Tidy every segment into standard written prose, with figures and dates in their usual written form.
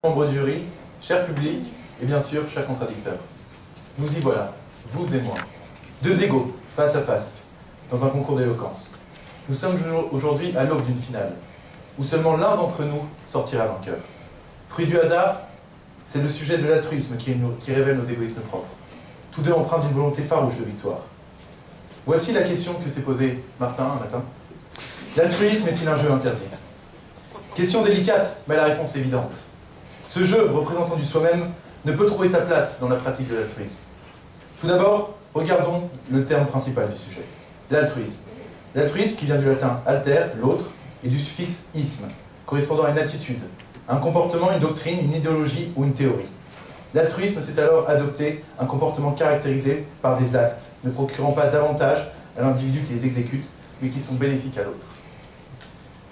Membres du jury, cher public et bien sûr cher contradicteur. Nous y voilà, vous et moi, deux égaux, face à face, dans un concours d'éloquence. Nous sommes aujourd'hui à l'aube d'une finale, où seulement l'un d'entre nous sortira vainqueur. Fruit du hasard, c'est le sujet de l'altruisme qui révèle nos égoïsmes propres, tous deux empreints d'une volonté farouche de victoire. Voici la question que s'est posée Martin un matin. L'altruisme est-il un jeu interdit? Question délicate, mais la réponse est évidente. Ce jeu, représentant du soi-même, ne peut trouver sa place dans la pratique de l'altruisme. Tout d'abord, regardons le terme principal du sujet, l'altruisme. L'altruisme qui vient du latin alter, l'autre, et du suffixe isme, correspondant à une attitude, un comportement, une doctrine, une idéologie ou une théorie. L'altruisme, c'est alors adopter un comportement caractérisé par des actes, ne procurant pas davantage à l'individu qui les exécute, mais qui sont bénéfiques à l'autre.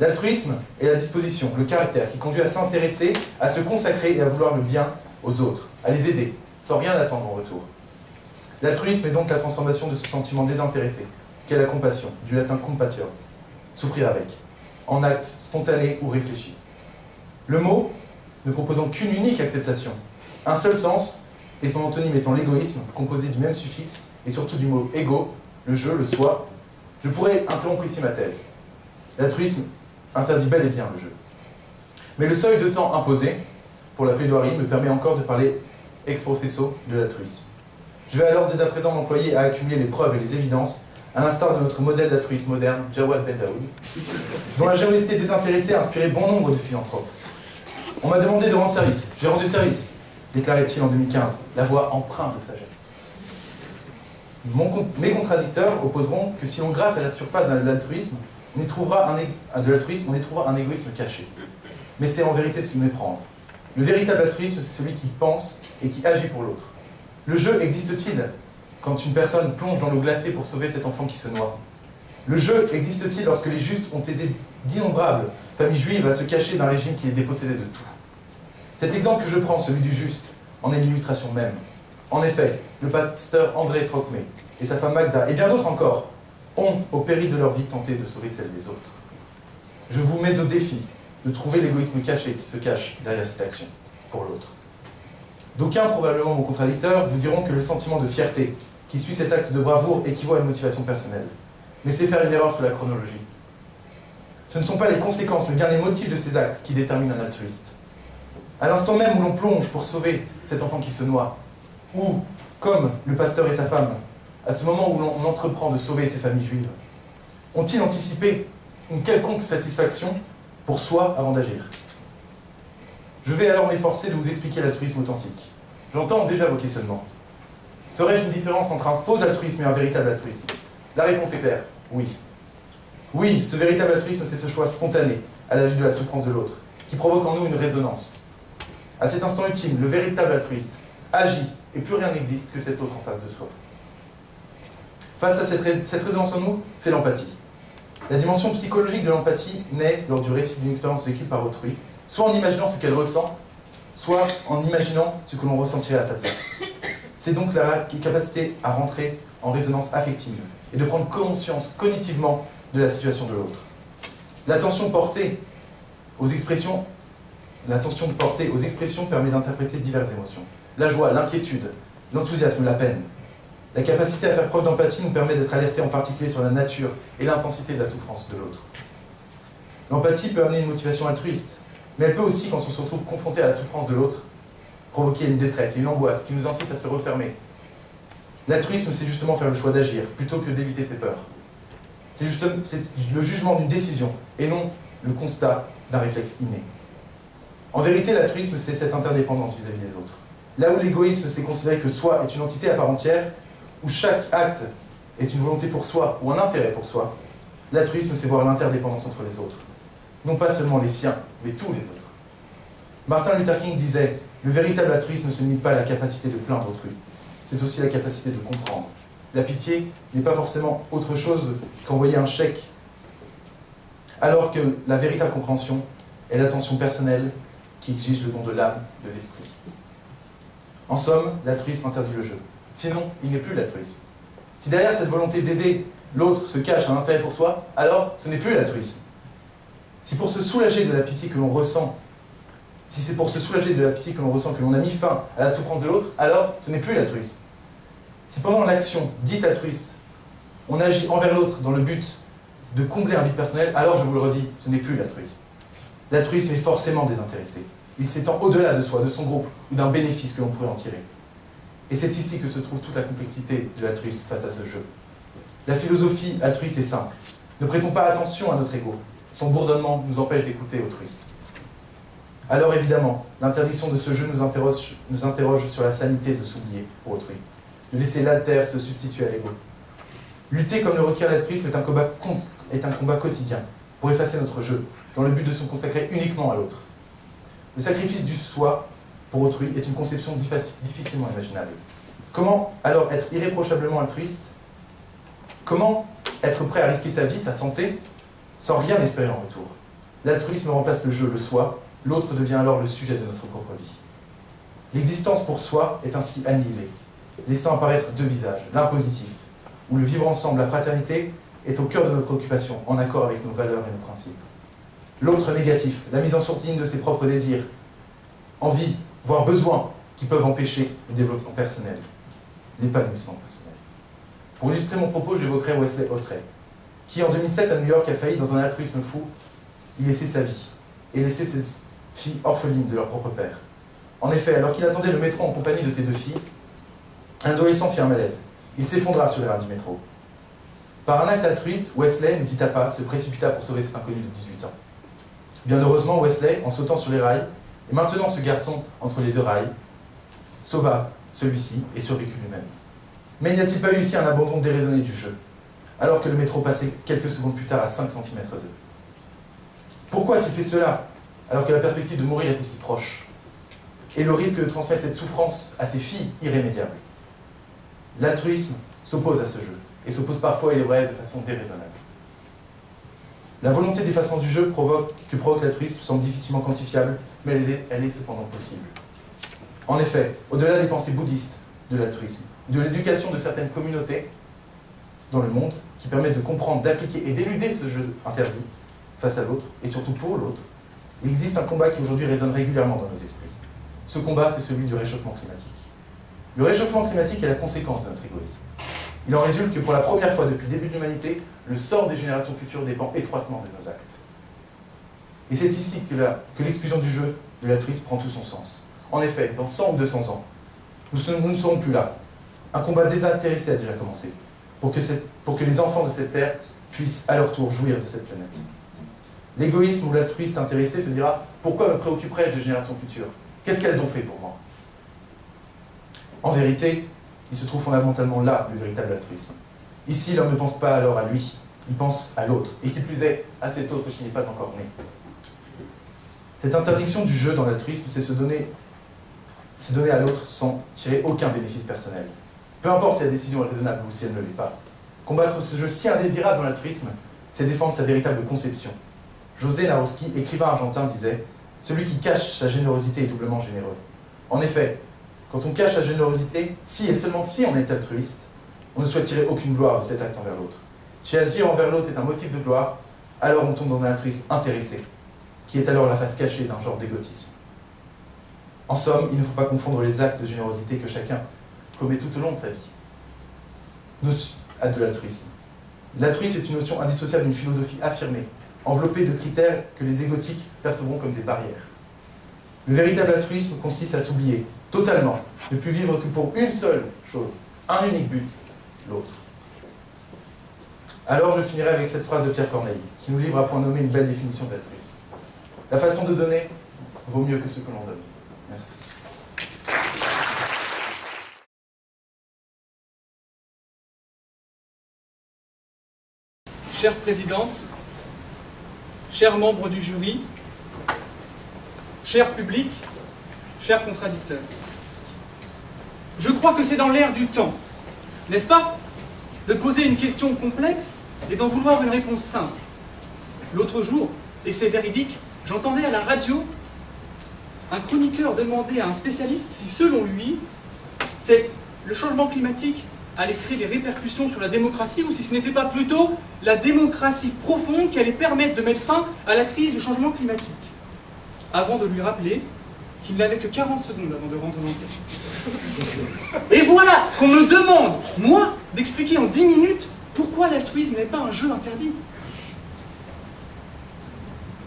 L'altruisme est la disposition, le caractère qui conduit à s'intéresser, à se consacrer et à vouloir le bien aux autres, à les aider, sans rien attendre en retour. L'altruisme est donc la transformation de ce sentiment désintéressé, qu'est la compassion, du latin compatio, souffrir avec, en acte spontané ou réfléchi. Le mot ne proposant qu'une unique acceptation, un seul sens, et son antonyme étant l'égoïsme, composé du même suffixe, et surtout du mot ego, le je, le soi, je pourrais interrompre ici ma thèse. L'altruisme interdit bel et bien le jeu. Mais le seuil de temps imposé pour la plaidoirie me permet encore de parler ex professo de l'altruisme. Je vais alors dès à présent m'employer à accumuler les preuves et les évidences, à l'instar de notre modèle d'altruisme moderne, Jawad Ben Daoud, dont la générosité désintéressée a inspiré bon nombre de philanthropes. On m'a demandé de rendre service. J'ai rendu service, déclarait-il en 2015, la voix empreinte de sagesse. Mes contradicteurs opposeront que si l'on gratte à la surface de l'altruisme, on y trouvera un égoïsme caché. Mais c'est en vérité de s'y méprendre. Le véritable altruisme, c'est celui qui pense et qui agit pour l'autre. Le jeu existe-t-il quand une personne plonge dans l'eau glacée pour sauver cet enfant qui se noie? Le jeu existe-t-il lorsque les justes ont aidé d'innombrables familles juives à se cacher d'un régime qui les dépossédait de tout? Cet exemple que je prends, celui du juste, en est l'illustration même. En effet, le pasteur André Trocmé et sa femme Magda, et bien d'autres encore, ont, au péril de leur vie, tenté de sauver celle des autres. Je vous mets au défi de trouver l'égoïsme caché qui se cache derrière cette action, pour l'autre. D'aucuns, probablement mon contradicteur, vous diront que le sentiment de fierté qui suit cet acte de bravoure équivaut à une motivation personnelle. Mais c'est faire une erreur sur la chronologie. Ce ne sont pas les conséquences, mais bien les motifs de ces actes qui déterminent un altruiste. À l'instant même où l'on plonge pour sauver cet enfant qui se noie, ou, comme le pasteur et sa femme, à ce moment où l'on entreprend de sauver ces familles juives, ont-ils anticipé une quelconque satisfaction pour soi avant d'agir? Je vais alors m'efforcer de vous expliquer l'altruisme authentique. J'entends déjà vos questionnements. Ferais-je une différence entre un faux altruisme et un véritable altruisme? La réponse est claire, oui. Oui, ce véritable altruisme, c'est ce choix spontané, à la vue de la souffrance de l'autre, qui provoque en nous une résonance. À cet instant ultime, le véritable altruiste agit, et plus rien n'existe que cet autre en face de soi. Face à cette résonance en nous, c'est l'empathie. La dimension psychologique de l'empathie naît lors du récit d'une expérience vécue par autrui, soit en imaginant ce qu'elle ressent, soit en imaginant ce que l'on ressentirait à sa place. C'est donc la capacité à rentrer en résonance affective et de prendre conscience cognitivement de la situation de l'autre. L'attention portée aux expressions permet d'interpréter diverses émotions. La joie, l'inquiétude, l'enthousiasme, la peine. La capacité à faire preuve d'empathie nous permet d'être alertés en particulier sur la nature et l'intensité de la souffrance de l'autre. L'empathie peut amener une motivation altruiste, mais elle peut aussi, quand on se retrouve confronté à la souffrance de l'autre, provoquer une détresse et une angoisse qui nous incite à se refermer. L'altruisme, c'est justement faire le choix d'agir, plutôt que d'éviter ses peurs. C'est le jugement d'une décision, et non le constat d'un réflexe inné. En vérité, l'altruisme, c'est cette interdépendance vis-à-vis des autres. Là où l'égoïsme, c'est considérer que soi est une entité à part entière, où chaque acte est une volonté pour soi, ou un intérêt pour soi, l'altruisme, c'est voir l'interdépendance entre les autres. Non pas seulement les siens, mais tous les autres. Martin Luther King disait « Le véritable altruisme ne se limite pas à la capacité de plaindre autrui, c'est aussi la capacité de comprendre. La pitié n'est pas forcément autre chose qu'envoyer un chèque, alors que la véritable compréhension est l'attention personnelle qui exige le don de l'âme, de l'esprit. » En somme, l'altruisme interdit le jeu. Sinon, il n'est plus l'altruisme. Si derrière cette volonté d'aider l'autre se cache un intérêt pour soi, alors ce n'est plus l'altruisme. Si pour se soulager de la pitié que l'on ressent, Si c'est pour se soulager de la pitié que l'on ressent, que l'on a mis fin à la souffrance de l'autre, alors ce n'est plus l'altruisme. Si pendant l'action dite altruiste, on agit envers l'autre dans le but de combler un vide personnel, alors je vous le redis, ce n'est plus l'altruisme. L'altruisme est forcément désintéressé. Il s'étend au-delà de soi, de son groupe, ou d'un bénéfice que l'on pourrait en tirer. Et c'est ici que se trouve toute la complexité de l'altruisme face à ce jeu. La philosophie altruiste est simple. Ne prêtons pas attention à notre ego. Son bourdonnement nous empêche d'écouter autrui. Alors évidemment, l'interdiction de ce jeu nous interroge sur la sanité de s'oublier pour autrui, de laisser l'alter se substituer à l'ego. Lutter comme le requiert l'altruisme est un combat quotidien pour effacer notre jeu, dans le but de se consacrer uniquement à l'autre. Le sacrifice du soi pour autrui est une conception difficilement imaginable. Comment alors être irréprochablement altruiste? Comment être prêt à risquer sa vie, sa santé, sans rien espérer en retour? L'altruisme remplace le jeu, le soi, l'autre devient alors le sujet de notre propre vie. L'existence pour soi est ainsi annihilée, laissant apparaître deux visages, l'un positif, où le vivre ensemble, la fraternité, est au cœur de nos préoccupations, en accord avec nos valeurs et nos principes. L'autre négatif, la mise en sourdine de ses propres désirs, envies, voire besoins, qui peuvent empêcher le développement personnel, l'épanouissement personnel. Pour illustrer mon propos, j'évoquerai Wesley Hawtrey, qui en 2007 à New York a failli, dans un altruisme fou, y laisser sa vie, et laisser ses filles orphelines de leur propre père. En effet, alors qu'il attendait le métro en compagnie de ses deux filles, un adolescent fit un malaise. Il s'effondra sur les rames du métro. Par un acte altruiste, Wesley n'hésita pas, se précipita pour sauver cet inconnu de 18 ans. Bien heureusement, Wesley, en sautant sur les rails, et maintenant ce garçon entre les deux rails, sauva celui-ci et survécut lui-même. Mais n'y a-t-il pas eu ici un abandon déraisonné du jeu, alors que le métro passait quelques secondes plus tard à 5 cm d'eux? Pourquoi a-t-il fait cela, alors que la perspective de mourir était si proche, et le risque de transmettre cette souffrance à ses filles irrémédiable? L'altruisme s'oppose à ce jeu, et s'oppose parfois, il est vrai, de façon déraisonnable. La volonté d'effacement du jeu que provoque l'altruisme semble difficilement quantifiable, mais elle est cependant possible. En effet, au-delà des pensées bouddhistes de l'altruisme, de l'éducation de certaines communautés dans le monde, qui permettent de comprendre, d'appliquer et d'éluder ce jeu interdit face à l'autre, et surtout pour l'autre, il existe un combat qui aujourd'hui résonne régulièrement dans nos esprits. Ce combat, c'est celui du réchauffement climatique. Le réchauffement climatique est la conséquence de notre égoïsme. Il en résulte que pour la première fois depuis le début de l'humanité, le sort des générations futures dépend étroitement de nos actes. Et c'est ici que l'exclusion du jeu de l'altruisme prend tout son sens. En effet, dans 100 ou 200 ans, nous ne serons plus là. Un combat désintéressé a déjà commencé, pour que les enfants de cette terre puissent à leur tour jouir de cette planète. L'égoïsme ou l'altruiste intéressé se dira « Pourquoi me préoccuperais-je des générations futures? Qu'est-ce qu'elles ont fait pour moi ?» En vérité, il se trouve fondamentalement là le véritable altruisme. Ici, l'homme ne pense pas alors à lui, il pense à l'autre, et qui plus est, à cet autre qui n'est pas encore né. Cette interdiction du jeu dans l'altruisme, c'est se donner à l'autre sans tirer aucun bénéfice personnel. Peu importe si la décision est raisonnable ou si elle ne l'est pas. Combattre ce jeu si indésirable dans l'altruisme, c'est défendre sa véritable conception. José Naroski, écrivain argentin, disait « Celui qui cache sa générosité est doublement généreux ». En effet, quand on cache sa générosité, si et seulement si on est altruiste, on ne souhaite tirer aucune gloire de cet acte envers l'autre. Si agir envers l'autre est un motif de gloire, alors on tombe dans un altruisme intéressé, qui est alors la face cachée d'un genre d'égotisme. En somme, il ne faut pas confondre les actes de générosité que chacun commet tout au long de sa vie de l'altruisme. L'altruisme est une notion indissociable d'une philosophie affirmée, enveloppée de critères que les égotiques percevront comme des barrières. Le véritable altruisme consiste à s'oublier totalement, ne plus vivre que pour une seule chose, un unique but, l'autre. Alors je finirai avec cette phrase de Pierre Corneille, qui nous livre à point nommé une belle définition de l'altruisme. La façon de donner vaut mieux que ce que l'on donne. Merci. Chère présidente, chers membres du jury, cher public, chers contradicteurs, je crois que c'est dans l'air du temps, n'est-ce pas, de poser une question complexe et d'en vouloir une réponse simple. L'autre jour, et c'est véridique, j'entendais à la radio un chroniqueur demander à un spécialiste si, selon lui, le changement climatique allait créer des répercussions sur la démocratie ou si ce n'était pas plutôt la démocratie profonde qui allait permettre de mettre fin à la crise du changement climatique. Avant de lui rappeler qu'il n'avait que 40 secondes avant de rendre l'antenne. Et voilà qu'on me demande, moi, d'expliquer en 10 minutes pourquoi l'altruisme n'est pas un jeu interdit.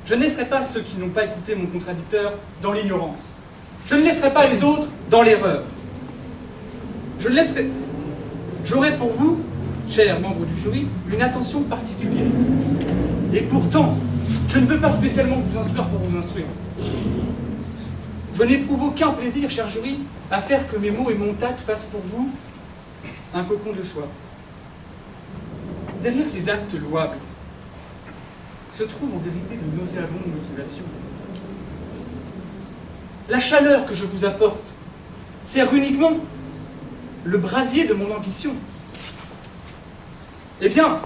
Je ne laisserai pas ceux qui n'ont pas écouté mon contradicteur dans l'ignorance. Je ne laisserai pas les autres dans l'erreur. J'aurai pour vous, chers membres du jury, une attention particulière. Et pourtant, je ne veux pas spécialement vous instruire pour vous instruire. Je n'éprouve aucun plaisir, cher jury, à faire que mes mots et mon tact fassent pour vous un cocon de soif. Derrière ces actes louables se trouve en vérité de nauséabondes motivations. La chaleur que je vous apporte sert uniquement le brasier de mon ambition. Eh bien,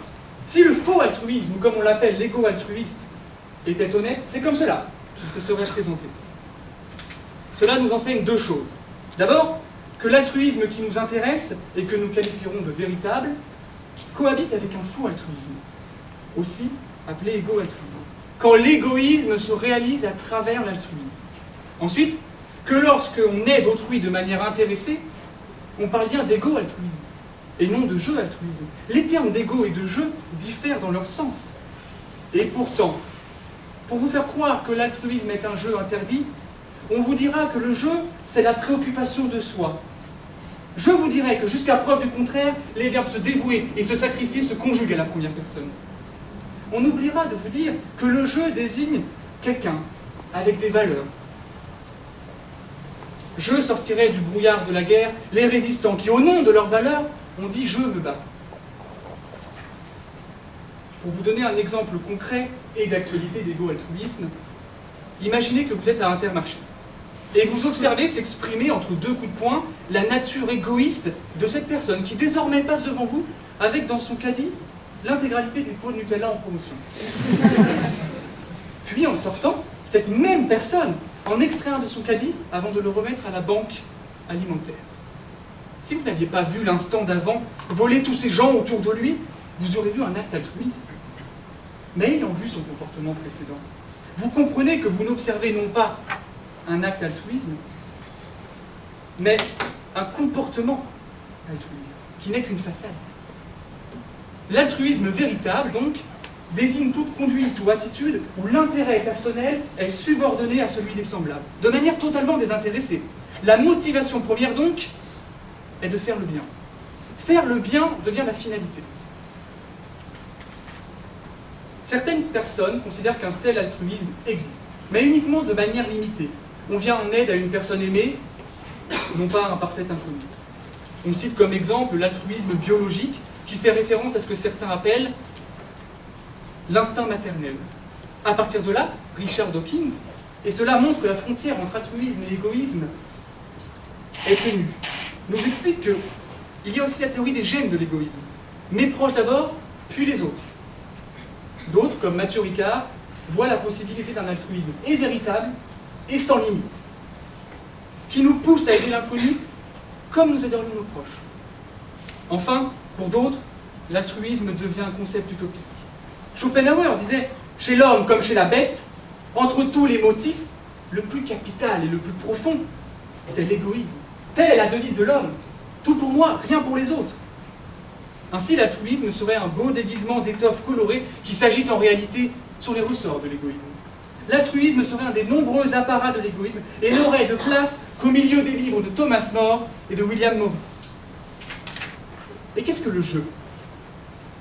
si le faux altruisme, ou comme on l'appelle l'égo altruiste, était honnête, c'est comme cela qu'il se serait présenté. Cela nous enseigne deux choses. D'abord, que l'altruisme qui nous intéresse et que nous qualifierons de véritable cohabite avec un faux altruisme, aussi appelé égo-altruisme, quand l'égoïsme se réalise à travers l'altruisme. Ensuite, que lorsqu'on aide autrui de manière intéressée, on parle bien d'égo-altruisme, et non de jeu-altruisme. Les termes d'égo et de jeu diffèrent dans leur sens. Et pourtant, pour vous faire croire que l'altruisme est un jeu interdit, on vous dira que le jeu, c'est la préoccupation de soi. Je vous dirai que jusqu'à preuve du contraire, les verbes se dévouer et se sacrifier se conjuguent à la première personne. On oubliera de vous dire que le jeu désigne quelqu'un avec des valeurs. Je sortirai du brouillard de la guerre les résistants qui, au nom de leurs valeurs, ont dit « je me bats ». Pour vous donner un exemple concret et d'actualité d'égo-altruisme, imaginez que vous êtes à Intermarché et vous observez s'exprimer entre deux coups de poing la nature égoïste de cette personne qui désormais passe devant vous avec dans son caddie l'intégralité des pots de Nutella en promotion. Puis en sortant, cette même personne en extrait un de son caddie avant de le remettre à la banque alimentaire. Si vous n'aviez pas vu l'instant d'avant voler tous ces gens autour de lui, vous aurez vu un acte altruiste. Mais ayant vu son comportement précédent, vous comprenez que vous n'observez non pas un acte altruisme, mais un comportement altruiste, qui n'est qu'une façade. L'altruisme véritable, donc, désigne toute conduite ou attitude où l'intérêt personnel est subordonné à celui des semblables, de manière totalement désintéressée. La motivation première, donc, est de faire le bien. Faire le bien devient la finalité. Certaines personnes considèrent qu'un tel altruisme existe, mais uniquement de manière limitée. On vient en aide à une personne aimée, non pas à un parfait inconnu. On cite comme exemple l'altruisme biologique, qui fait référence à ce que certains appellent l'instinct maternel. À partir de là, Richard Dawkins, et cela montre que la frontière entre altruisme et égoïsme est ténue, nous explique qu'il y a aussi la théorie des gènes de l'égoïsme. Mes proches d'abord, puis les autres. D'autres, comme Mathieu Ricard, voient la possibilité d'un altruisme et véritable et sans limite, qui nous pousse à aider l'inconnu comme nous aiderions nos proches. Enfin, pour d'autres, l'altruisme devient un concept utopique. Schopenhauer disait « Chez l'homme comme chez la bête, entre tous les motifs, le plus capital et le plus profond, c'est l'égoïsme. Telle est la devise de l'homme. Tout pour moi, rien pour les autres. » Ainsi, l'altruisme serait un beau déguisement d'étoffe colorée qui s'agite en réalité sur les ressorts de l'égoïsme. L'altruisme serait un des nombreux apparats de l'égoïsme et n'aurait de place qu'au milieu des livres de Thomas More et de William Morris. Et qu'est-ce que le jeu?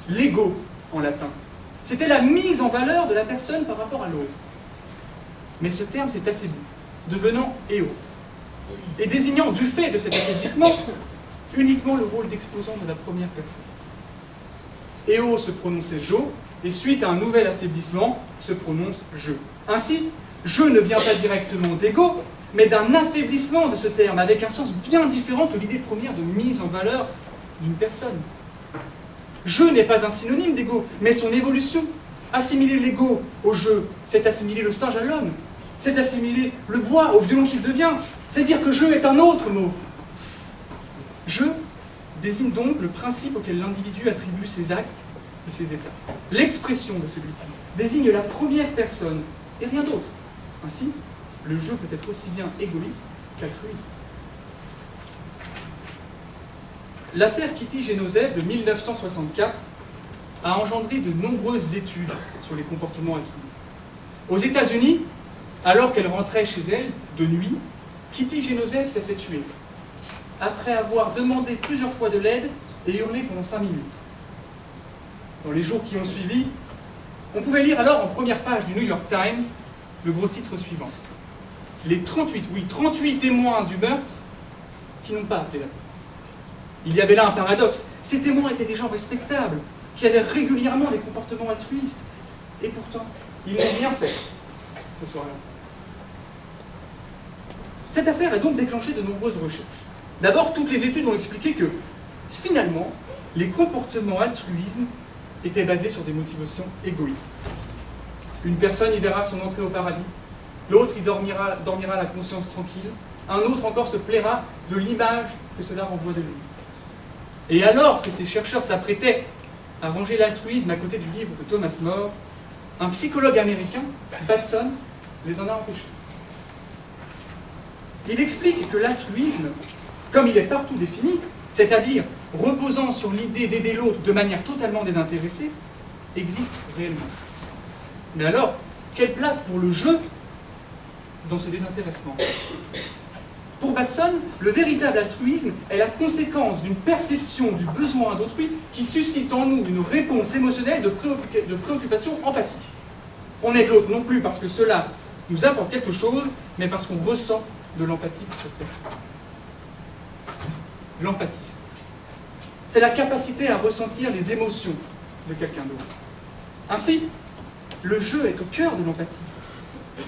L'ego, en latin. C'était la mise en valeur de la personne par rapport à l'autre. Mais ce terme s'est affaibli, devenant « eo », et désignant du fait de cet affaiblissement uniquement le rôle d'exposant de la première personne. Eo se prononçait « jo », et suite à un nouvel affaiblissement, se prononce « je ». Ainsi, « je » ne vient pas directement d'ego, mais d'un affaiblissement de ce terme, avec un sens bien différent que l'idée première de mise en valeur d'une personne. Je n'est pas un synonyme d'ego, mais son évolution. Assimiler l'ego au jeu, c'est assimiler le singe à l'homme, c'est assimiler le bois au violon qu'il devient, c'est dire que je est un autre mot. Je désigne donc le principe auquel l'individu attribue ses actes et ses états. L'expression de celui-ci désigne la première personne et rien d'autre. Ainsi, le jeu peut être aussi bien égoïste qu'altruiste. L'affaire Kitty Genovese de 1964 a engendré de nombreuses études sur les comportements altruistes. Aux États-Unis, alors qu'elle rentrait chez elle de nuit, Kitty Genovese s'est fait tuer, après avoir demandé plusieurs fois de l'aide et hurlé pendant 5 minutes. Dans les jours qui ont suivi, on pouvait lire alors en première page du New York Times le gros titre suivant. Les 38 témoins du meurtre qui n'ont pas appelé la police. Il y avait là un paradoxe. Ces témoins étaient des gens respectables, qui avaient régulièrement des comportements altruistes. Et pourtant, ils n'ont rien fait ce soir-là. Cette affaire a donc déclenché de nombreuses recherches. D'abord, toutes les études ont expliqué que, finalement, les comportements altruisme étaient basés sur des motivations égoïstes. Une personne y verra son entrée au paradis, l'autre y dormira la conscience tranquille, un autre encore se plaira de l'image que cela renvoie de lui. Et alors que ces chercheurs s'apprêtaient à ranger l'altruisme à côté du livre de Thomas More, un psychologue américain, Batson, les en a empêchés. Il explique que l'altruisme, comme il est partout défini, c'est-à-dire reposant sur l'idée d'aider l'autre de manière totalement désintéressée, existe réellement. Mais alors, quelle place pour le jeu dans ce désintéressement? Pour Batson, le véritable altruisme est la conséquence d'une perception du besoin d'autrui qui suscite en nous une réponse émotionnelle de préoccupation empathique. On aide l'autre non plus parce que cela nous apporte quelque chose, mais parce qu'on ressent de l'empathie pour cette personne. L'empathie. C'est la capacité à ressentir les émotions de quelqu'un d'autre. Ainsi, le jeu est au cœur de l'empathie.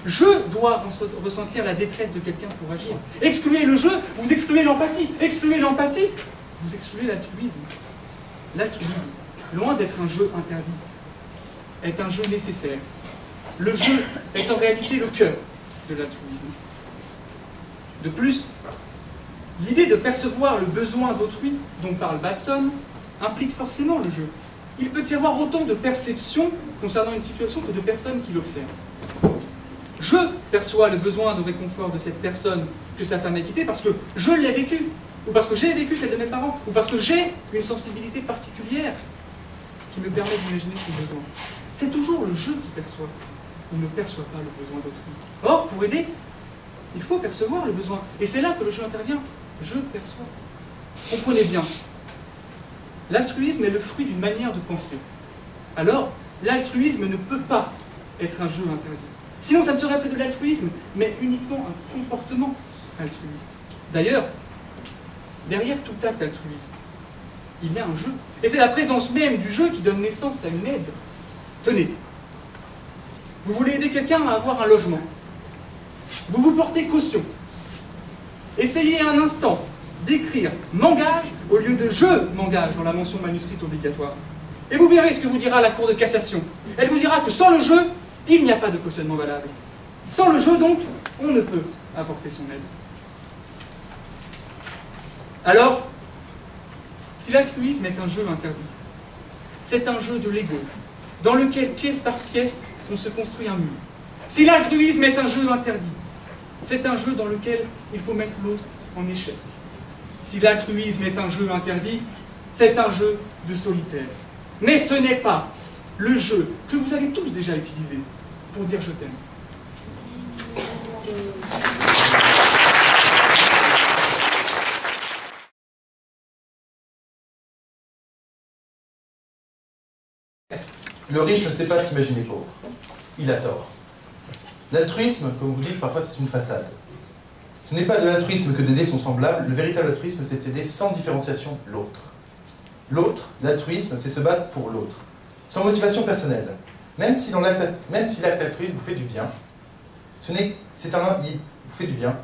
Je dois ressentir la détresse de quelqu'un pour agir. Excluez le jeu, vous excluez l'empathie. Excluez l'empathie, vous excluez l'altruisme. L'altruisme, loin d'être un jeu interdit, est un jeu nécessaire. Le jeu est en réalité le cœur de l'altruisme. De plus, l'idée de percevoir le besoin d'autrui dont parle Batson implique forcément le jeu. Il peut y avoir autant de perceptions concernant une situation que de personnes qui l'observent. Je perçois le besoin de réconfort de cette personne que sa femme a quittée parce que je l'ai vécu, ou parce que j'ai vécu celle de mes parents, ou parce que j'ai une sensibilité particulière qui me permet d'imaginer son besoin. C'est toujours le je qui perçoit. On ne perçoit pas le besoin d'autrui. Or, pour aider, il faut percevoir le besoin. Et c'est là que le jeu intervient. Je perçois. Comprenez bien. L'altruisme est le fruit d'une manière de penser. Alors, l'altruisme ne peut pas être un jeu interdit. Sinon, ça ne serait plus de l'altruisme, mais uniquement un comportement altruiste. D'ailleurs, derrière tout acte altruiste, il y a un jeu. Et c'est la présence même du jeu qui donne naissance à une aide. Tenez, vous voulez aider quelqu'un à avoir un logement. Vous vous portez caution. Essayez un instant d'écrire « m'engage » au lieu de « je m'engage » dans la mention manuscrite obligatoire. Et vous verrez ce que vous dira la Cour de cassation. Elle vous dira que sans le jeu, il n'y a pas de cautionnement valable. Sans le jeu, donc, on ne peut apporter son aide. Alors, si l'altruisme est un jeu interdit, c'est un jeu de l'ego, dans lequel, pièce par pièce, on se construit un mur. Si l'altruisme est un jeu interdit, c'est un jeu dans lequel il faut mettre l'autre en échec. Si l'altruisme est un jeu interdit, c'est un jeu de solitaire. Mais ce n'est pas le jeu que vous avez tous déjà utilisé pour dire je t'aime. Le riche ne sait pas s'imaginer pauvre. Il a tort. L'altruisme, comme vous dites, parfois c'est une façade. Ce n'est pas de l'altruisme que d'aider son semblable, le véritable altruisme c'est d'aider sans différenciation l'autre. L'autre, l'altruisme, c'est se battre pour l'autre, sans motivation personnelle. Même si l'acte altruiste vous fait du bien, il vous fait du bien,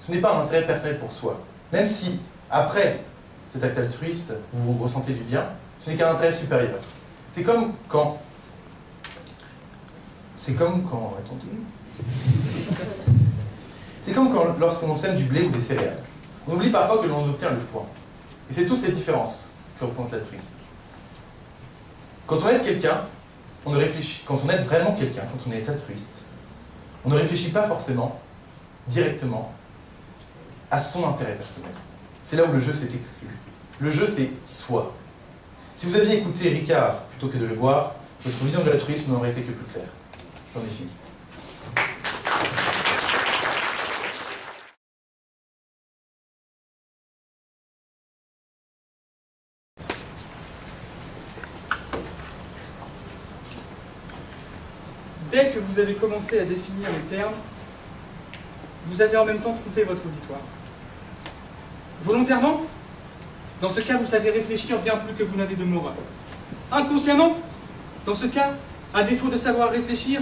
ce n'est pas un intérêt personnel pour soi. Même si, après cet acte altruiste, vous ressentez du bien, ce n'est qu'un intérêt supérieur. C'est comme quand... lorsqu'on sème du blé ou des céréales. On oublie parfois que l'on obtient le foin. Et c'est toutes ces différences que représente l'altruisme. Quand on aide quelqu'un, quand on aide vraiment quelqu'un, quand on est altruiste, on ne réfléchit pas forcément directement à son intérêt personnel. C'est là où le jeu s'est exclu. Le jeu, c'est soi. Si vous aviez écouté Ricard plutôt que de le voir, votre vision de l'altruisme n'aurait été que plus claire. J'en ai fini. Dès que vous avez commencé à définir les termes, vous avez en même temps trompé votre auditoire. Volontairement, dans ce cas, vous savez réfléchir bien plus que vous n'avez de morale. Inconsciemment, dans ce cas, à défaut de savoir réfléchir,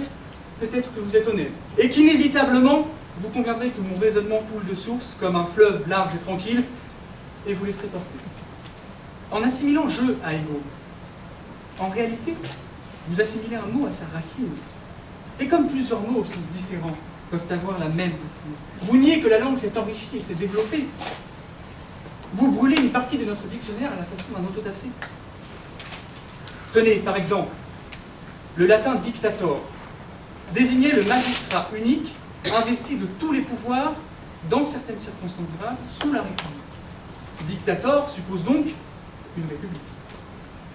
peut-être que vous êtes honnête. Et qu'inévitablement, vous conviendrez que mon raisonnement coule de source comme un fleuve large et tranquille, et vous laisserez porter. En assimilant jeu à ego, en réalité, vous assimilez un mot à sa racine. Et comme plusieurs mots au sens différents peuvent avoir la même racine, vous niez que la langue s'est enrichie et s'est développée. Vous brûlez une partie de notre dictionnaire à la façon d'un autodafé. Tenez, par exemple, le latin dictator désignait le magistrat unique investi de tous les pouvoirs dans certaines circonstances graves sous la République. Dictator suppose donc une république.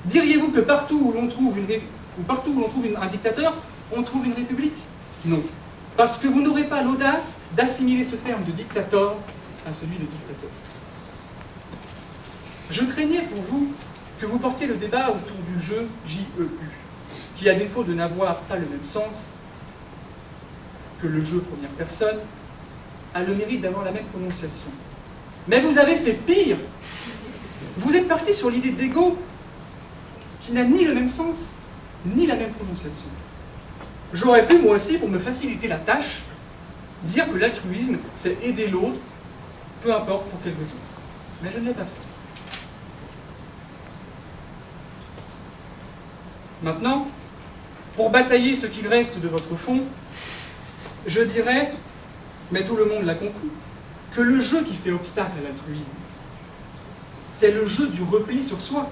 Diriez-vous que partout où l'on trouve un dictateur, on trouve une république? Non. Parce que vous n'aurez pas l'audace d'assimiler ce terme de dictator à celui de dictateur. Je craignais pour vous que vous portiez le débat autour du jeu JEU, qui, à défaut de n'avoir pas le même sens que le jeu première personne, a le mérite d'avoir la même prononciation. Mais vous avez fait pire. Vous êtes parti sur l'idée d'ego qui n'a ni le même sens, ni la même prononciation. J'aurais pu, moi aussi, pour me faciliter la tâche, dire que l'altruisme, c'est aider l'autre, peu importe pour quelle raison. Mais je ne l'ai pas fait. Maintenant, pour batailler ce qu'il reste de votre fond, je dirais, mais tout le monde l'a compris, que le jeu qui fait obstacle à l'altruisme, c'est le jeu du repli sur soi,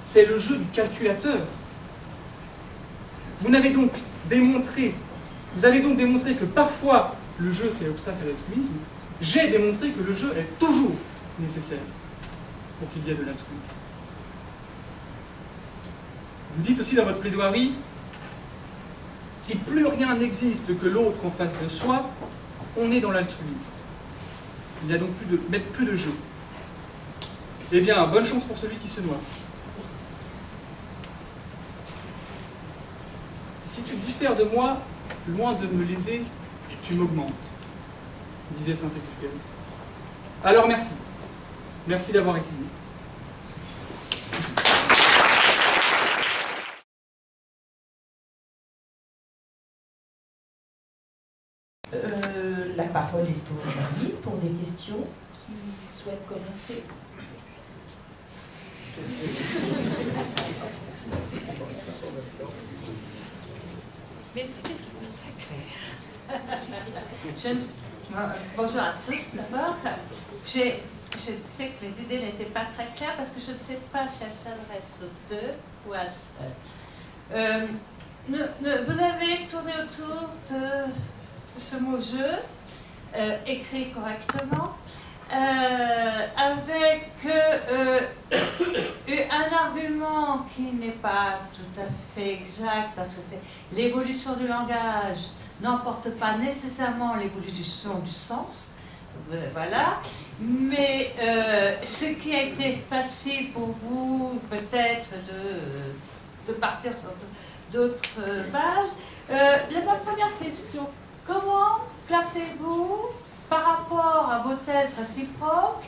c'est le jeu du calculateur. Vous avez donc démontré que parfois le jeu fait obstacle à l'altruisme. J'ai démontré que le jeu est toujours nécessaire pour qu'il y ait de l'altruisme. Vous dites aussi dans votre plaidoirie, si plus rien n'existe que l'autre en face de soi, on est dans l'altruisme. Il n'y a donc plus de jeu. Eh bien, bonne chance pour celui qui se noie. Si tu diffères de moi, loin de me léser, tu m'augmentes, disait Saint-Exupéry. Alors merci. Merci d'avoir essayé. La parole est aux amis pour des questions qui souhaitent commencer. Mais c'est très clair. Bonjour à tous d'abord. Je sais que les idées n'étaient pas très claires parce que je ne sais pas si elles s'adressent aux deux ou à seul. Vous avez tourné autour de ce mot jeu, écrit correctement, avec un argument qui n'est pas tout à fait exact, parce que l'évolution du langage n'emporte pas nécessairement l'évolution du sens, voilà, mais ce qui a été facile pour vous, peut-être, de partir sur d'autres bases. Ma première question, comment placez-vous, par rapport à vos thèses réciproques,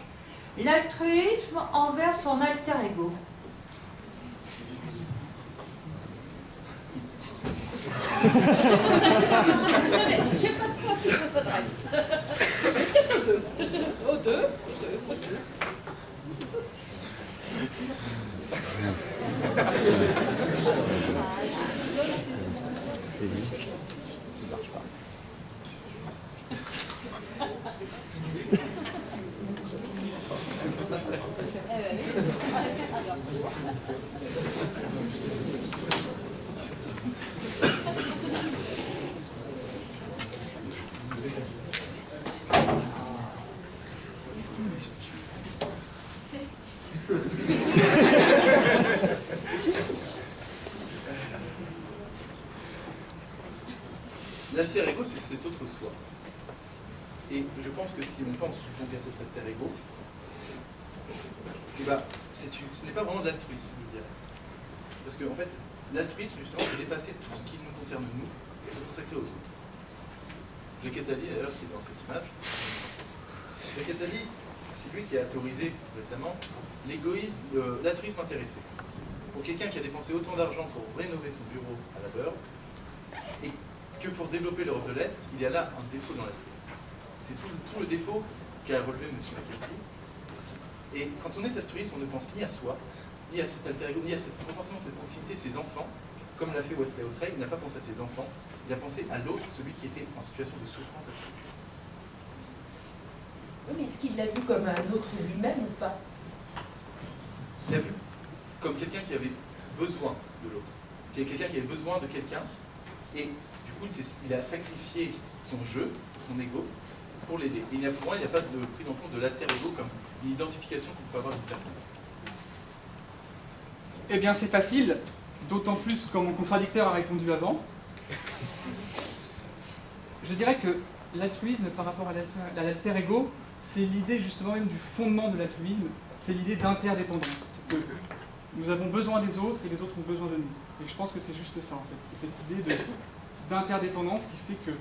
l'altruisme envers son alter ego? Je n'ai pas trop qui ça s'adresse. Peut-être aux deux. l'alter ego, c'est cet autre soi. Et je pense que si on pense donc à cet alter ego, eh ben, ce n'est pas vraiment de l'altruisme, je dirais. Parce qu'en fait, l'altruisme, justement, c'est dépasser tout ce qui nous concerne nous et se consacrer aux autres. Jacques Attali, d'ailleurs, qui est dans cette image, Jacques Attali, c'est lui qui a théorisé récemment l'altruisme intéressé. Pour quelqu'un qui a dépensé autant d'argent pour rénover son bureau à la Beurre, et que pour développer l'Europe de l'Est, il y a là un défaut dans l'altruisme. C'est tout le défaut qu'a relevé M. McCarthy. Et quand on est altruiste, on ne pense ni à soi, ni à cet alter ego, ni à pas forcément cette proximité, ses enfants, comme l'a fait Wesley Hautrey. Il n'a pas pensé à ses enfants, il a pensé à l'autre, celui qui était en situation de souffrance absolue. Oui, mais est-ce qu'il l'a vu comme un autre lui-même ou pas? Il l'a vu comme quelqu'un qui avait besoin de l'autre, quelqu'un qui avait besoin de quelqu'un, et du coup, il a sacrifié son jeu, son ego, pour l'aider. Et pour moi, il n'y a pas de prise en compte de l'alter ego comme une identification qu'on peut avoir d'une personne. Eh bien, c'est facile, d'autant plus quand mon contradicteur a répondu avant. Je dirais que l'altruisme par rapport à l'alter ego, c'est l'idée justement même du fondement de l'altruisme, c'est l'idée d'interdépendance. Que nous avons besoin des autres et les autres ont besoin de nous. Et je pense que c'est juste ça en fait, c'est cette idée d'interdépendance qui fait que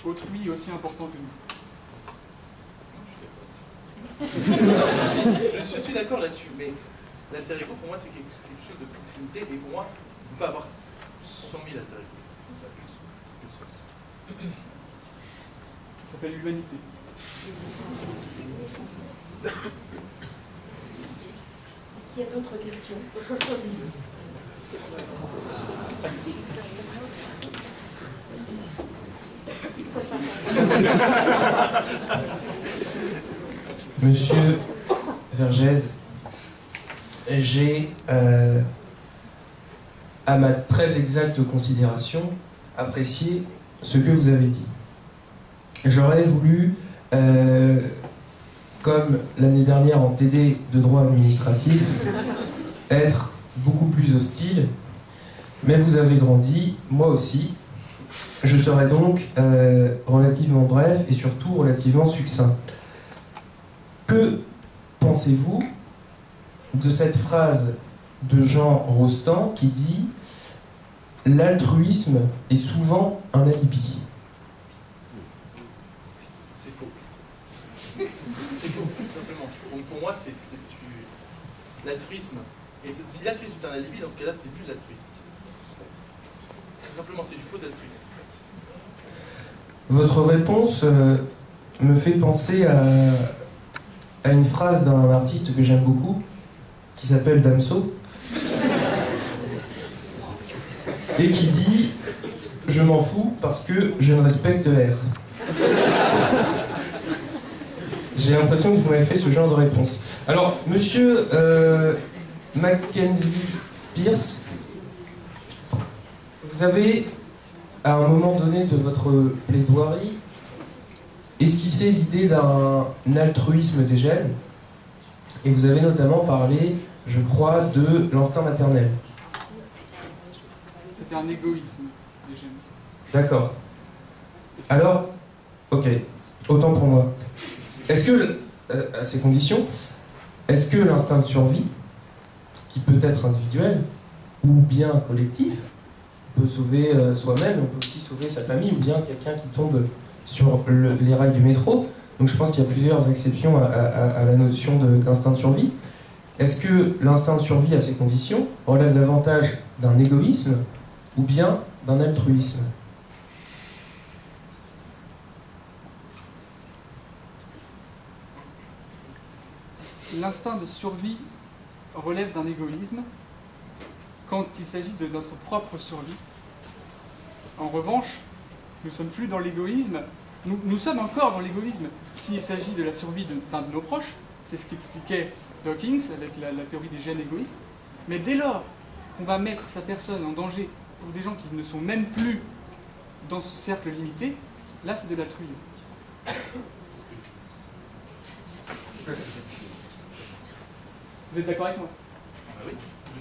autrui est aussi important que nous. Je suis d'accord là-dessus, mais l'alter ego pour moi c'est quelque chose de proximité et pour moi on ne peut pas avoir 100 000 alter ego. Ça s'appelle l'humanité. Est-ce qu'il y a d'autres questions? Monsieur Vergès, j'ai, à ma très exacte considération, apprécié ce que vous avez dit. J'aurais voulu, comme l'année dernière en TD de droit administratif, être beaucoup plus hostile, mais vous avez grandi, moi aussi. Je serai donc relativement bref et surtout relativement succinct. Que pensez-vous de cette phrase de Jean Rostand qui dit « L'altruisme est souvent un alibi ». C'est faux. C'est faux, tout simplement. Donc pour moi, l'altruisme, si l'altruisme est un alibi, dans ce cas-là, ce n'est plus de l'altruisme. En fait. Tout simplement, c'est du faux altruisme. Votre réponse me fait penser à une phrase d'un artiste que j'aime beaucoup, qui s'appelle Damso, et qui dit « Je m'en fous parce que je ne respecte R ». J'ai l'impression que vous m'avez fait ce genre de réponse. Alors, monsieur Mackenzie Pierce, vous avez, à un moment donné de votre plaidoirie, esquissé l'idée d'un altruisme des gènes, et vous avez notamment parlé, je crois, de l'instinct maternel. C'était un égoïsme des gènes. D'accord. Alors, ok, autant pour moi. Est-ce que, à ces conditions, est-ce que l'instinct de survie, qui peut être individuel, ou bien collectif, peut sauver soi-même, on peut aussi sauver sa famille, ou bien quelqu'un qui tombe sur les rails du métro. Donc je pense qu'il y a plusieurs exceptions à la notion d'instinct de survie. Est-ce que l'instinct de survie à ces conditions relève davantage d'un égoïsme ou bien d'un altruisme? L'instinct de survie relève d'un égoïsme quand il s'agit de notre propre survie. En revanche, nous ne sommes plus dans l'égoïsme, nous sommes encore dans l'égoïsme s'il s'agit de la survie d'un de nos proches, c'est ce qu'expliquait Dawkins avec la théorie des gènes égoïstes, mais dès lors qu'on va mettre sa personne en danger pour des gens qui ne sont même plus dans ce cercle limité, là c'est de l'altruisme. Vous êtes d'accord avec moi? Oui,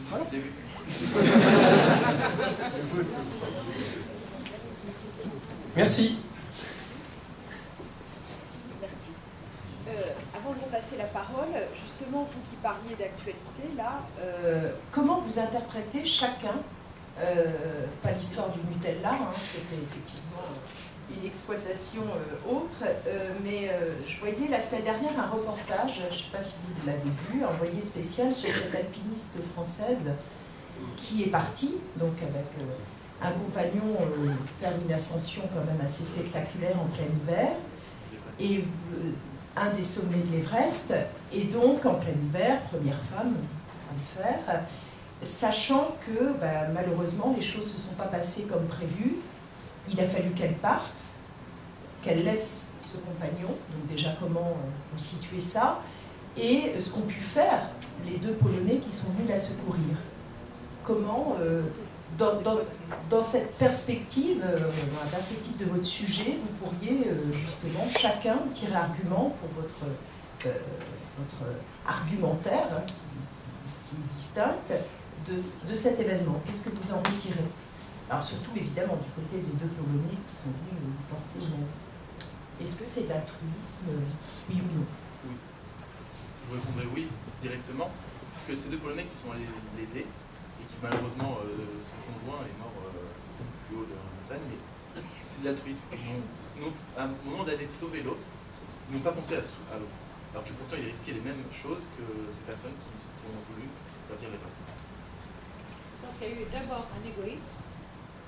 voilà. Je l'ai vu. Merci. Merci. Avant de vous passer la parole, justement, vous qui parliez d'actualité, là, comment vous interprétez chacun, pas l'histoire du Nutella, hein, c'était effectivement une exploitation autre, mais je voyais la semaine dernière un reportage, je ne sais pas si vous l'avez vu, envoyé spécial sur cette alpiniste française qui est partie, donc avec un compagnon, faire une ascension quand même assez spectaculaire en plein hiver, et un des sommets de l'Everest, et donc en plein hiver, première femme à le faire, sachant que malheureusement les choses ne se sont pas passées comme prévu. Il a fallu qu'elle parte, qu'elle laisse ce compagnon, donc déjà comment vous situez ça, et ce qu'ont pu faire les deux Polonais qui sont venus la secourir. Comment, dans cette perspective, dans la perspective de votre sujet, vous pourriez justement chacun tirer argument pour votre argumentaire, hein, qui est distinct, de cet événement. Qu'est-ce que vous en retirez? Alors surtout, évidemment, du côté des deux Polonais qui sont venus porter une... Est-ce que c'est d'altruisme, oui ou non? Oui. Je vous répondrai oui, directement, puisque c'est deux Polonais qui sont allés l'aider, et qui malheureusement, son conjoint est mort plus haut de la montagne, mais c'est de l'altruisme. À un moment d'aller sauver l'autre, ils n'ont pas pensé à l'autre. Alors que pourtant, ils risquaient les mêmes choses que ces personnes qui ont voulu bâtir les passes. Donc il y a eu d'abord un égoïsme,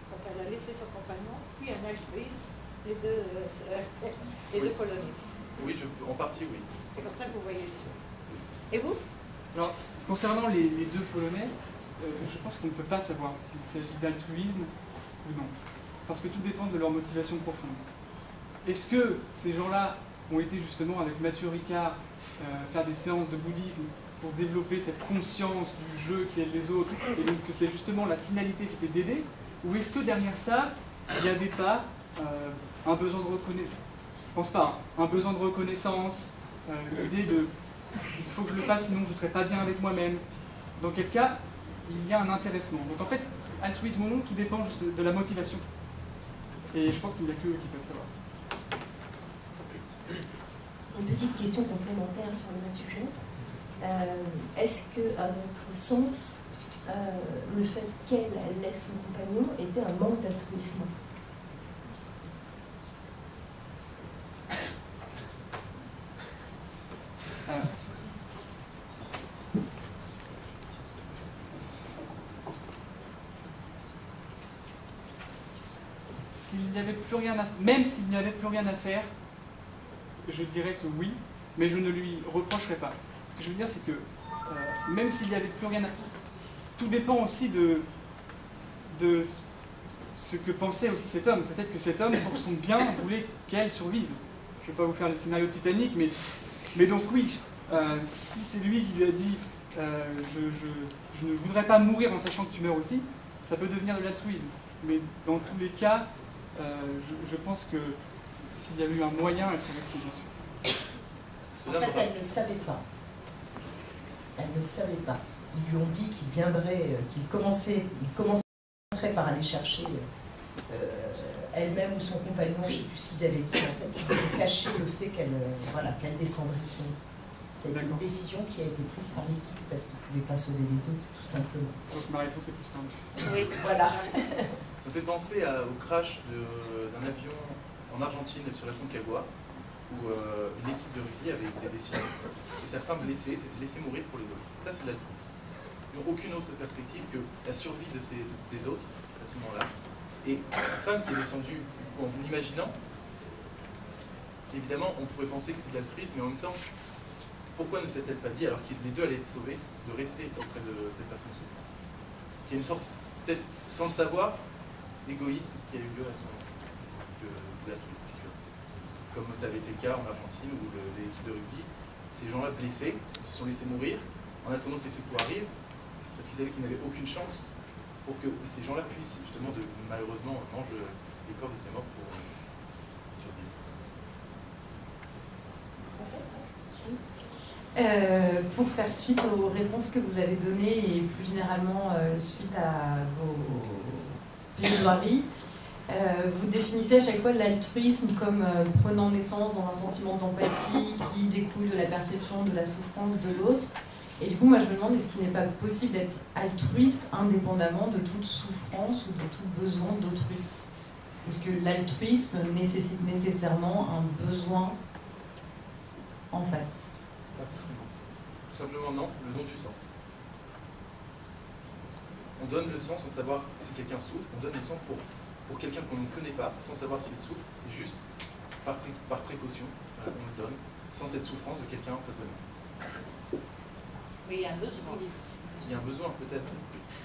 donc elle a laissé son compagnon, puis un altruisme, les deux Polonais. Oui, en partie, oui. C'est comme ça que vous voyez les choses. Et vous? Alors, concernant les deux Polonais, je pense qu'on ne peut pas savoir s'il s'agit d'altruisme ou non. Parce que tout dépend de leur motivation profonde. Est-ce que ces gens-là ont été justement avec Mathieu Ricard faire des séances de bouddhisme pour développer cette conscience du jeu qui aide les autres, et donc que c'est justement la finalité qui était d'aider? Ou est-ce que derrière ça, il n'y avait pas un besoin de reconnaissance? Je pense pas, hein. Un besoin de reconnaissance, l'idée de il faut que je le fasse sinon je ne serai pas bien avec moi-même. Dans quel cas, il y a un intéressement. Donc en fait, altruisme ou non, tout dépend juste de la motivation. Et je pense qu'il n'y a que eux qui peuvent savoir. Une petite question complémentaire sur le même sujet. Est-ce que, à votre sens, le fait qu'elle laisse son compagnon était un manque d'altruisme? S'il n'y avait plus rien à, même s'il n'y avait plus rien à faire, je dirais que oui, mais je ne lui reprocherai pas. Ce que je veux dire, c'est que même s'il n'y avait plus rien à faire, tout dépend aussi de ce que pensait aussi cet homme. Peut-être que cet homme, pour son bien, voulait qu'elle survive. Je ne vais pas vous faire le scénario Titanic, mais donc oui, si c'est lui qui lui a dit je ne voudrais pas mourir en sachant que tu meurs aussi, ça peut devenir de l'altruisme. Mais dans tous les cas, je pense que s'il y avait eu un moyen, elle serait restée, bien sûr. En fait, elle ne savait pas. Elle ne savait pas. Ils lui ont dit qu'il viendrait, qu'il commencerait par aller chercher elle-même ou son compagnon, je ne sais plus ce qu'ils avaient dit. En fait, ils voulaient cacher le fait qu'elle descendrait ici. C'était une décision qui a été prise par l'équipe parce qu'ils ne pouvaient pas sauver les deux, tout simplement. Donc ma réponse est plus simple. Oui, voilà. Ça fait penser au crash d'un avion en Argentine sur la Concagua, où une équipe de rugby avait été décimée et certains blessés s'étaient laissés mourir pour les autres. Ça, c'est de l'altruisme. Ils n'ont aucune autre perspective que la survie des autres à ce moment-là. Et cette femme qui est descendue, en imaginant, évidemment, on pourrait penser que c'est de l'altruisme, mais en même temps, pourquoi ne s'est-elle pas dit, alors que les deux allaient être sauvés, de rester auprès de cette personne souffrante? Il y a une sorte, peut-être sans le savoir, d'égoïsme qui a eu lieu à ce moment de l'altruisme. Comme ça avait été le cas en Argentine où l'équipe de rugby, ces gens-là blessés se sont laissés mourir en attendant que les secours arrivent parce qu'ils savaient qu'ils n'avaient aucune chance pour que ces gens-là puissent justement malheureusement manger les corps de ces morts pour survivre. Pour faire suite aux réponses que vous avez données et plus généralement suite à vos plaidoiries, Vous définissez à chaque fois l'altruisme comme prenant naissance dans un sentiment d'empathie qui découle de la perception de la souffrance de l'autre. Et du coup, moi, je me demande, est-ce qu'il n'est pas possible d'être altruiste indépendamment de toute souffrance ou de tout besoin d'autrui? Est-ce que l'altruisme nécessite nécessairement un besoin en face? Pas forcément. Tout simplement non, le don du sang. On donne le sang sans savoir si quelqu'un souffre, on donne le sang pour quelqu'un qu'on ne connaît pas, sans savoir s'il souffre, c'est juste par précaution, voilà, on le donne, sans cette souffrance de quelqu'un en face de nous. Mais il y a un besoin. Il y a un besoin, peut-être.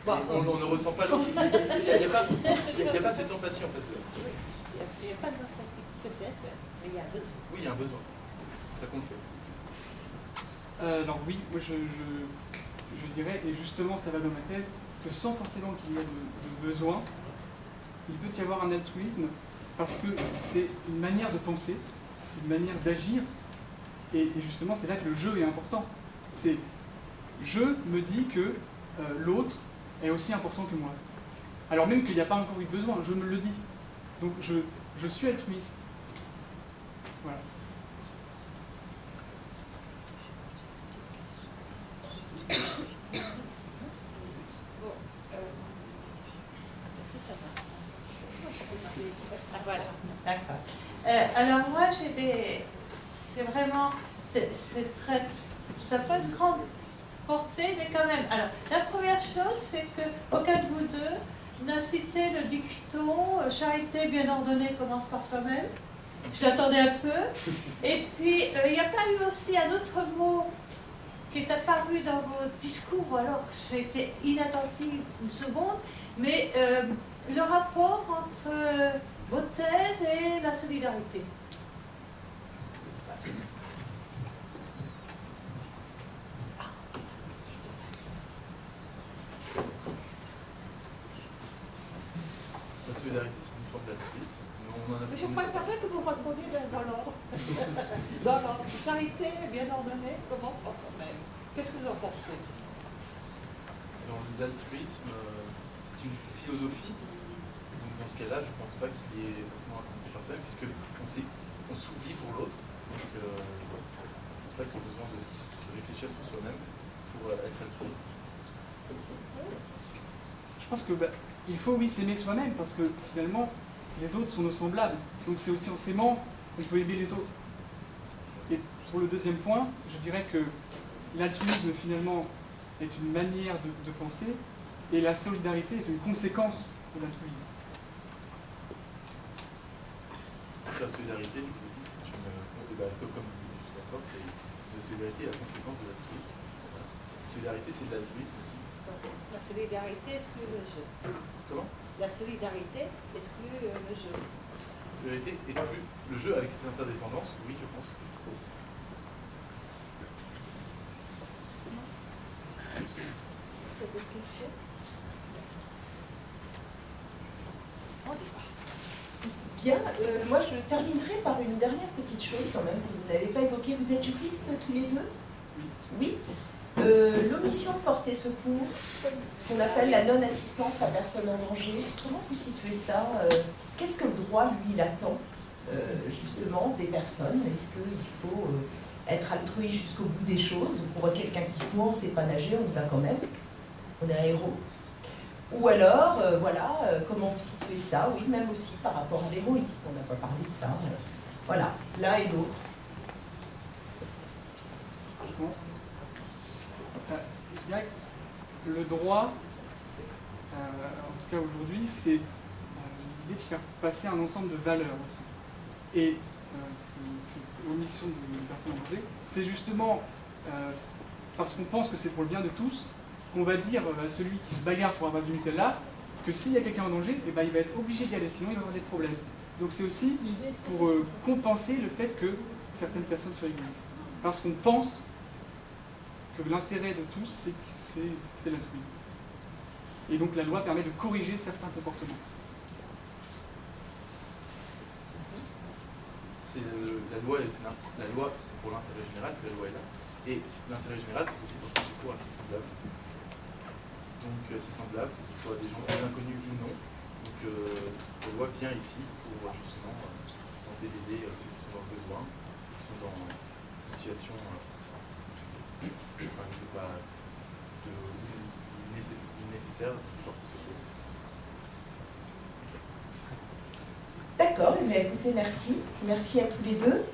Bon, on ne ressent pas l'autre. Il n'y a pas cette empathie en fait. Il n'y a pas d'empathie, peut-être, mais il y a un besoin. Oui, il y a un besoin. C'est ça qu'on fait. Alors oui, moi je dirais, et justement ça va dans ma thèse, que sans forcément qu'il y ait de besoin, il peut y avoir un altruisme parce que c'est une manière de penser, une manière d'agir, et justement c'est là que le jeu est important. C'est je me dis que l'autre est aussi important que moi. Alors même qu'il n'y a pas encore eu de besoin, je me le dis. Donc je suis altruiste. Voilà. Voilà, d'accord. Alors moi, c'est vraiment, c'est très, ça n'a pas une grande portée, mais quand même. Alors, la première chose, c'est que aucun de vous deux n'a cité le dicton « Charité bien ordonnée commence par soi-même ». Je l'attendais un peu. Et puis, il n'y a pas eu aussi un autre mot qui est apparu dans vos discours, ou alors j'ai été inattentive une seconde, mais le rapport entre vos thèses et la solidarité. La solidarité, c'est une forme d'altruisme. Mais je préférerais que vous répondiez dans l'ordre. Dans l'ordre. Charité bien ordonnée commence par soi-même. Qu'est-ce que vous en pensez? Dans l'altruisme, c'est une philosophie. Donc dans ce cas-là, je ne pense pas qu'il y ait forcément un commencer par soi-même, puisqu'on s'oublie pour l'autre. Donc je ne pense pas qu'il y ait besoin de se réfléchir sur soi-même pour être altruiste. Je pense que il faut oui s'aimer soi-même parce que finalement les autres sont nos semblables. Donc c'est aussi en s'aimant qu'on peut aimer les autres. Et pour le deuxième point, je dirais que l'altruisme finalement est une manière de penser et la solidarité est une conséquence de l'altruisme. La solidarité, je me considère un peu comme je suis d'accord, c'est la solidarité est la conséquence de l'altruisme. La solidarité, c'est de l'altruisme aussi. La solidarité exclut le jeu. Comment? La solidarité exclut le jeu. La solidarité exclut le jeu avec ses interdépendances, oui, je pense. Bien, moi je terminerai par une dernière petite chose quand même que vous n'avez pas évoquée. Vous êtes juristes tous les deux? Oui. L'omission de porter secours, ce qu'on appelle la non-assistance à personne en danger, comment vous situez ça? Qu'est-ce que le droit, lui, il attend justement des personnes? Est-ce qu'il faut être altruiste jusqu'au bout des choses? On voit quelqu'un qui se noie, on ne sait pas nager, on y va quand même, on est un héros. Ou alors, voilà, comment vous situez ça? Oui, même aussi par rapport à l'héroïsme, on n'a pas parlé de ça. Voilà, l'un et l'autre. Je pense. Je dirais que le droit, en tout cas aujourd'hui, c'est l'idée de faire passer un ensemble de valeurs aussi. Et cette omission de personnes en danger, c'est justement parce qu'on pense que c'est pour le bien de tous, qu'on va dire à celui qui se bagarre pour avoir du Nutella, que s'il y a quelqu'un en danger, eh ben, il va être obligé d'y aller, sinon il va avoir des problèmes. Donc c'est aussi pour compenser le fait que certaines personnes soient égoïstes. Parce qu'on pense que l'intérêt de tous, c'est l'altruisme. Et donc la loi permet de corriger certains comportements. La loi, c'est pour l'intérêt général que la loi est là. Et l'intérêt général, c'est aussi porter secours à ses semblables. Donc c'est semblable, que ce soit des gens inconnus ou non, Donc on voit bien ici pour justement tenter d'aider ceux qui sont dans le besoin, ceux qui sont dans une situation enfin, je sais pas, nécessaire de porter secours. D'accord, eh bien, écoutez, merci. Merci à tous les deux.